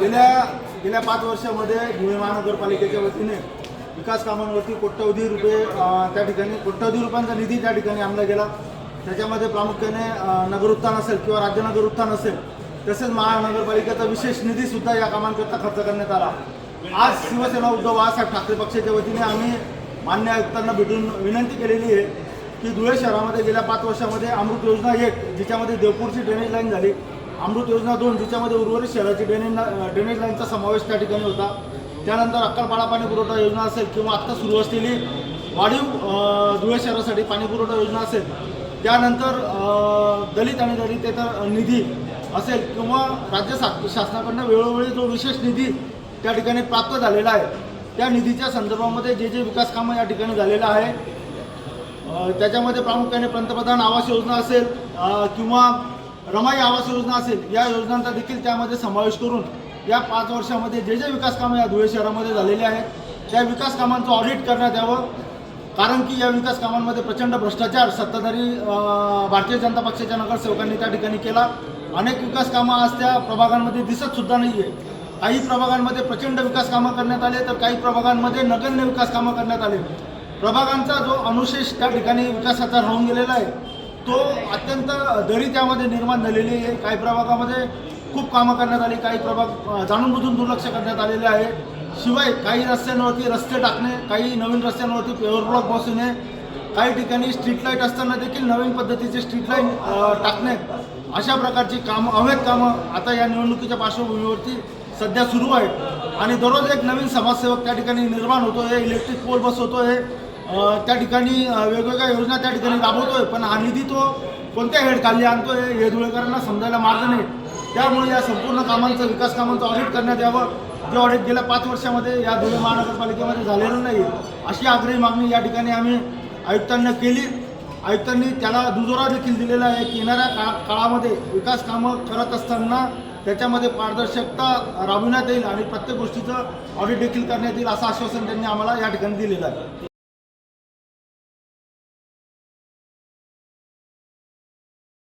गेल्या 5 वर्षामध्ये धुळे महानगरपालिकेच्या वतीने विकास कामांवरती कोट्यवधी रुपये त्या ठिकाणी कोट्यवधी रुपयांचा निधी त्या ठिकाणी आणला गेला। त्याच्यामध्ये प्रामुख्याने नगर उत्थान असेल किंवा राज्य नगर उत्थान असेल तसेच महानगरपालिकेचा विशेष निधीसुद्धा या कामांकरता खर्च करण्यात आला। आज शिवसेना उद्धव बाळासाहेब ठाकरे पक्षाच्या वतीने आम्ही मान्य आयुक्तांना भेटून विनंती केलेली आहे की धुळे शहरामध्ये गेल्या 5 वर्षामध्ये अमृत योजना 1 जिच्यामध्ये देवपूरची ड्रेनेज लाईन झाली, अमृत योजना 2 जिच्यामध्ये उर्वरित शहराची ड्रेनेज लाईनचा समावेश त्या ठिकाणी होता, त्यानंतर अक्कलपाडा पाणी पुरवठा योजना असेल किंवा आत्ता सुरू असलेली वाढीव धुळे शहरासाठी पाणी पुरवठा योजना असेल, त्यानंतर दलित आणि दलितेतर निधी असेल किंवा राज्य शासनाकडून वेळोवेळी जो विशेष निधी त्या ठिकाणी प्राप्त झालेला आहे त्या निधीच्या संदर्भामध्ये जे विकास कामं या ठिकाणी झालेलं आहे त्याच्यामध्ये प्रामुख्याने पंतप्रधान आवास योजना असेल किंवा रमाई आवास योजना असेल या योजनांचा देखील त्यामध्ये समावेश करून या 5 वर्षामध्ये जे विकास कामं या धुळे शहरामध्ये झालेले आहेत त्या विकास कामांचं ऑडिट करण्यात यावं। कारण की या विकास कामांमध्ये प्रचंड भ्रष्टाचार सत्ताधारी भारतीय जनता पक्षाच्या नगरसेवकांनी त्या ठिकाणी केला। अनेक विकास कामं आज त्या प्रभागांमध्ये दिसतसुद्धा नाही आहे। काही प्रभागांमध्ये प्रचंड विकास कामं करण्यात आले तर काही प्रभागांमध्ये नगण्य विकास कामं करण्यात आले। प्रभागांचा जो अनुशेष त्या ठिकाणी विकासाचा राहून गेलेला आहे तो अत्यंत दरी त्यामध्ये निर्माण झालेली आहे। काही प्रभागामध्ये खूप कामं करण्यात आली, काही प्रभाग जाणूनबुजून दुर्लक्ष करण्यात आलेले आहे। शिवाय काही रस्त्यांवरती रस्ते टाकणे, काही नवीन रस्त्यांवरती पेवर ब्लॉक बसवणे, काही ठिकाणी स्ट्रीट लाईट असताना देखील नवीन पद्धतीचे स्ट्रीट लाईट टाकणे, अशा प्रकारची कामं अवैध कामं आता या निवडणुकीच्या पार्श्वभूमीवरती सध्या सुरू आहेत। आणि दररोज एक नवीन समाजसेवक त्या ठिकाणी निर्माण होतो आहे, इलेक्ट्रिक पोल बसवतो आहे, त्या ठिकाणी वेगवेगळ्या योजना त्या ठिकाणी राबवतोय, पण हा निधी तो कोणत्या हेडखाली आणतोय हे धुळेकरांना समजायला मार्ग नाही। त्यामुळे या संपूर्ण कामांचं विकास कामांचं ऑडिट करण्यात यावं, जे ऑडिट गेल्या 5 वर्षामध्ये या धुळे महानगरपालिकेमध्ये झालेलं नाही अशी आग्रही मागणी या ठिकाणी आम्ही आयुक्तांना केली। आयुक्तांनी त्याला दुजोरा देखील दिलेला आहे की येणाऱ्या काळामध्ये विकास कामं करत असताना त्याच्यामध्ये पारदर्शकता राबविण्यात येईल आणि प्रत्येक गोष्टीचं ऑडिट देखील करण्यात येईल असं आश्वासन त्यांनी आम्हाला या ठिकाणी दिलेलं आहे।